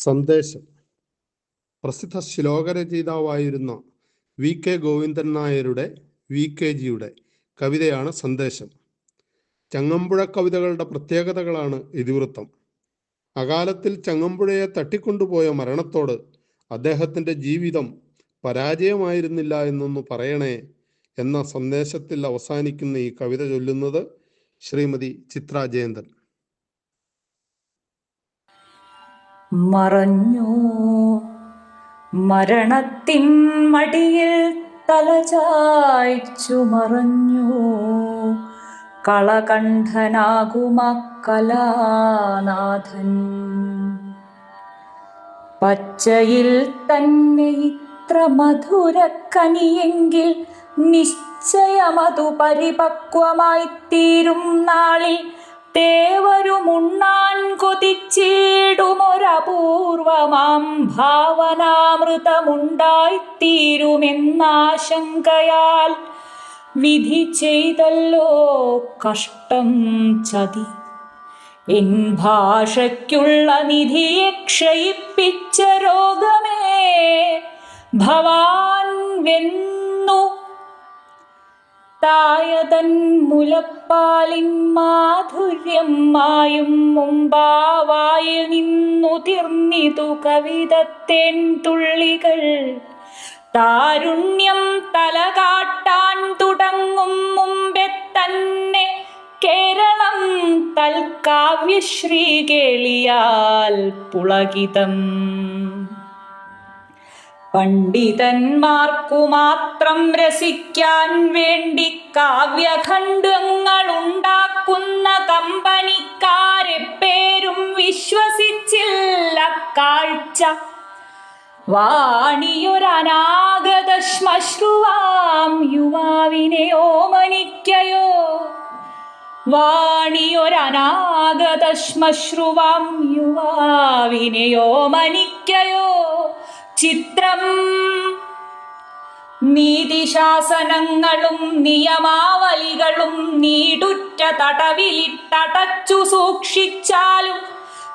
സന്ദേശം. പ്രസിദ്ധ ശ്ലോകരചയിതാവായിരുന്ന വി.കെ. ഗോവിന്ദൻ നായരുടെ വി.കെ.ജിയുടെ കവിതയാണ് സന്ദേശം. ചങ്ങമ്പുഴ കവിതകളുടെ പ്രത്യേകതകളാണ് ഇതിവൃത്തം. അകാലത്തിൽ ചങ്ങമ്പുഴയെ തട്ടിക്കൊണ്ടുപോയ മരണത്തോട് അദ്ദേഹത്തിൻ്റെ ജീവിതം പരാജയമായിരുന്നില്ല എന്നൊന്ന് പറയണേ എന്ന സന്ദേശത്തിൽ അവസാനിക്കുന്ന ഈ കവിത ചൊല്ലുന്നത് ശ്രീമതി ചിത്ര ജയന്തൻ. മറഞ്ഞു മരണത്തിൻ മടിയിൽ തലചായ്ച്ചു മറഞ്ഞു കളകണ്ഠനാകുമ കലാനാഥൻ. പച്ചയിൽ തന്നെ ഇത്ര മധുരക്കനിയെങ്കിൽ നിശ്ചയമതു പരിപക്വമായി തീരും നാളിൽ തേവരുമുണ്ണാൻ കൊതിച്ചിടുമൊരപൂർവമാം ഭാവനാമൃതമുണ്ടായിത്തീരുമെന്നാശങ്കയാൽ വിധി ചെയ്തല്ലോ കഷ്ടം ചതി. എൻ ഭാഷയ്ക്കുള്ള നിധിയെ ക്ഷയിപ്പിച്ച രോഗമേ ഭവാൻ വെന്നു തായതൻ മുലപ്പാലിൻ മാധുര്യം മായും മുമ്പാവായിൽ നിന്നുതിർന്നിതു കവിതത്തേൻ തുള്ളികൾ. താരുണ്യം തലകാട്ടാൻ തുടങ്ങും മുമ്പേ തന്നെ കേരളം തൽക്കാവ്യശ്രീ കേളിയാൽ പുളകിതം. പണ്ഡിതന്മാർക്കു മാത്രം രസിക്കാൻ വേണ്ടി കാവ്യഖണ്ഡങ്ങൾ ഉണ്ടാക്കുന്ന കമ്പനിക്കാരെപ്പേരും വിശ്വസിച്ചില്ല കാഴ്ച. വാണിയൊരനാഗത ശ്മശ്രുവാം യുവാവിനെ ഓമനിക്കയോ, വാണിയൊരനാഗത ശ്മശ്രുവാം യുവാവിനെ ഓമനിക്കയോ. ചിത്രം നീതിശാസനങ്ങളും നിയമാവലികളും നീടുറ്റ തടവിലിട്ടടച്ചു സൂക്ഷിച്ചാലും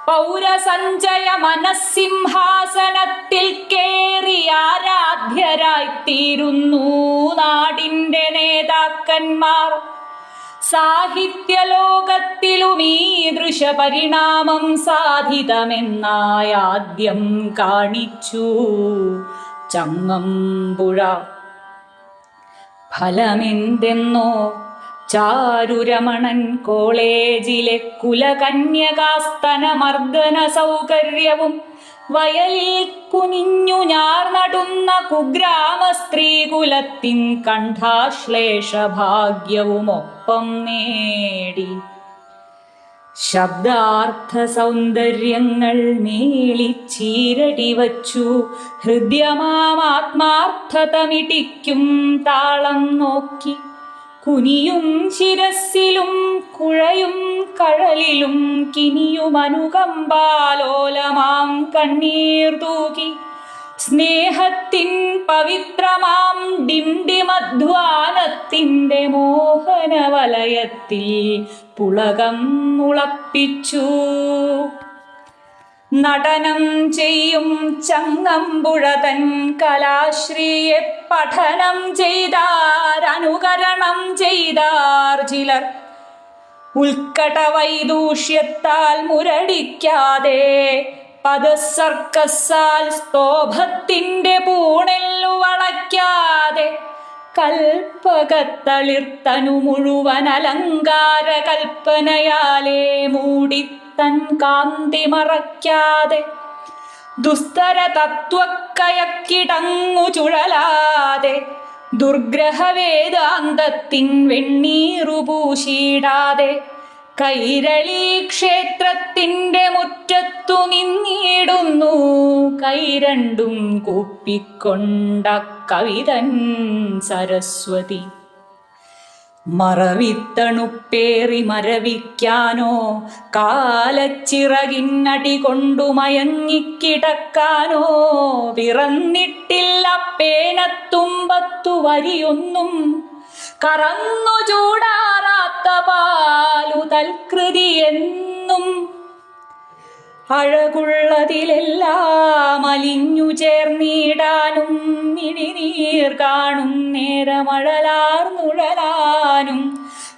പൗരസഞ്ചയ മനസ്സിംഹാസനത്തിൽ കേറി ആരാധ്യരായിത്തീരുന്നു നാടിൻ്റെ നേതാക്കന്മാർ. സാഹിത്യലോകത്തിലും ഈദൃശ പരിണാമം സാധിതമെന്നായി ആദ്യം കാണിച്ചു ചങ്ങമ്പുഴ. ഫലമെന്തെന്നോ, ചാരുരമണൻ കോളേജിലെ കുലകന്യകാസ്തനമർദ്ദന സൗകര്യവും വയലിൽ കുനിഞ്ഞു ഞാർ നടുന്ന കുഗ്രാമ സ്ത്രീകുലത്തിൻ കണ്ഠാശ്ലേഷഭാഗ്യവുമൊപ്പം നേടി. ശബ്ദാർത്ഥ സൗന്ദര്യങ്ങൾ മേളിച്ചീരടി വച്ചു ഹൃദ്യമാത്മാർത്ഥതമിടിക്കും താളം നോക്കി. കുനിയും ശിരസിലും കുഴയും കഴലിലും കിനിയും അനുകമ്പാലോലമാം കണ്ണീർ തൂകി. സ്നേഹത്തിൻ പവിത്രമാം ഡിംഡിമധ്വാനത്തിൻ്റെ മോഹനവലയത്തിൽ പുളകം മുളപ്പിച്ചു. നടനം ചെയ്യും ചങ്ങമ്പുഴ തൻ കലാശ്രീയെ പഠനം ചെയ്താർ, അനുകരണം ചെയ്താർ ചിലർ. ഉത്കടവൈദൂഷ്യത്താൽ മുരടിക്കാതെ പദസർക്കസാൽ സ്തോഭത്തിൻ്റെ പൂണെല്ലു വളയ്ക്കാതെ കൽപ്പകത്തളിർത്തനു മുഴുവൻ അലങ്കാര കൽപ്പനയാലേ മൂടി തൻ കാന്തി മറയ്ക്കാതെ ദുസ്തര തത്വക്കയക്കിടങ്ങു ചുഴലാതെ ദുർഗ്രഹവേദാന്തത്തിൻ വെണ്ണീറുപൂശിടാതെ കൈരളി ക്ഷേത്രത്തിൻ്റെ മുറ്റത്തു നിന്നിടുന്നു കൈരണ്ടും കൂപ്പിക്കൊണ്ട കവിതൻ സരസ്വതി. മറവിത്തണുപ്പേറി മരവിക്കാനോ കാലച്ചിറകിന്നടി കൊണ്ടു മയങ്ങിക്കിടക്കാനോ പിറന്നിട്ടില്ല പേനത്തുമ്പത്തു വരിയൊന്നും. കറന്നു ചൂടാറാത്ത പാലു തൽകൃതി എന്നും അഴകുള്ളതിലെല്ലാം അലിഞ്ഞു ചേർന്നിടാനും മിഴിനീർ കാണും നേരമഴലാർന്നുഴലാനും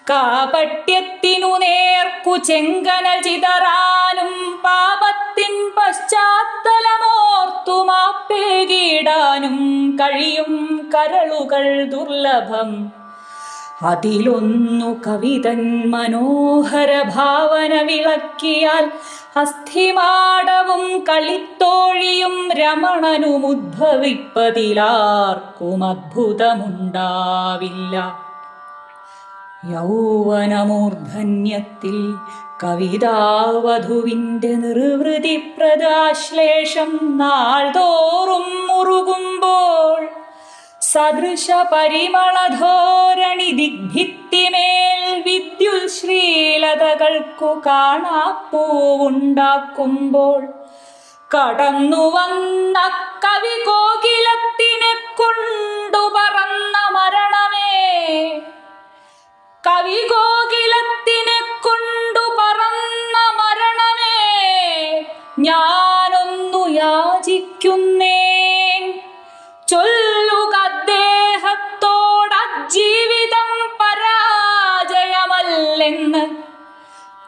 കാപട്യത്തിനു നേർക്കു ചെങ്കനൽ ചിതറാനും പാപത്തിൻ പശ്ചാത്തലമോർത്തു മാപ്പേകിടാനും കഴിയും കരളുകൾ ദുർലഭം. അതിലൊന്നു കവിതൻ മനോഹര ഭാവന വിളക്കിയാൽ അസ്ഥിമാടവും കളിത്തോഴിയും രമണനും ഉദ്ഭവിപ്പതിലാർക്കും അത്ഭുതമുണ്ടാവില്ല. യൗവനമൂർധന്യത്തിൽ കവിതാവധുവിൻ്റെ നിർവൃതിപ്രദാശ്ലേഷം നാൾതോറും മുറുകുമ്പോൾ സദൃശ പരിമളധോരണി ദിഗ്ഭിത്തിമേൽ വിദ്യുൽശ്രീലതകൾക്കു കാണാപ്പൂവുണ്ടാക്കുമ്പോൾ കടന്നു വന്ന കവി കോകിലത്തിനെ കൊണ്ടു പറന്ന മരണമേ, കവി കോകിലത്തിനെ കൊണ്ടു പറന്ന മരണമേ, ഞാനൊന്നു യാചിക്കുന്നേൻ. ചൊല്ലുക അദ്ദേഹത്തോട് അജീവിതം പരാജയമല്ലെന്ന്,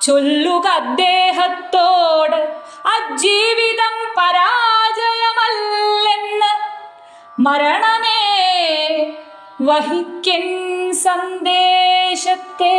ചൊല്ലുക അദ്ദേഹത്തോട് അജീവിതം പരാജയമല്ലെന്ന്. മരണമേ വഹിക്കൻ സന്ദേശത്തെ.